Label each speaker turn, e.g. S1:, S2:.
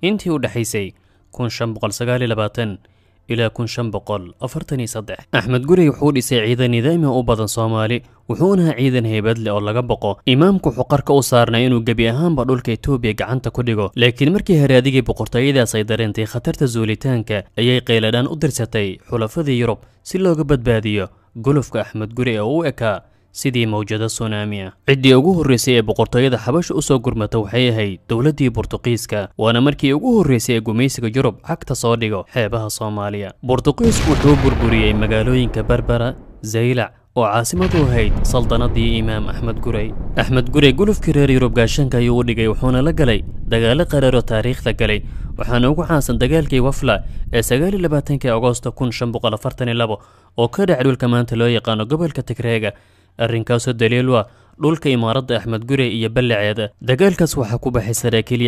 S1: intii u dhaxaysay 1529 ilaa 1543. Axmed Gurey wuxuu dhisay ciidan nidaami u badan Soomaali, wuxuuna ciidan heybad leh oo laga boqo. Imaamku wuxuu qarka u saarnaa inuu gebi ahaanba dhulka Itoobiya gacanta ku dhigo, laakiin markii haraadigii boqortooyadaas ay dareentay khatarta zuulitaanka, ayay qeyladaan u dirsatay xulafadii Yurub si looga badbaadiyo gulufka Axmed Gurey oo u ekaa sidii mawjado tsunami ah. Ciddii ugu horreysay ee boqortooyada Xabasha u soo gurmata waxay ahayd dowladdii Boortaqiiska, waana markii ugu horreysay ee gumaysiga Yurub cagta soo dhigo xeebaha Soomaaliya. Boortaqiisku wuxuu burburiyey magaalooyinka Berbera, Zaylac oo caasimad u ahayd saldanadii Imaam Axmed Gurey. Axmed Gurey gulufkii reer Yurub gaashanka ayuu u dhigay, wuxuuna la galay dagaalo qaraaro taariikhda galay, waxaana ugu caansan dagaalkii Wafla ee 29 Agoosto 1542 oo ka dhacay dhulka maanta loo yaqaano gobolka Tigreega. arrinkaasoo daliil u ah dhulka imaaradda Axmed Gurey iyo ballaceeda. Dagaalkaas waxaa ku baxay saraakiil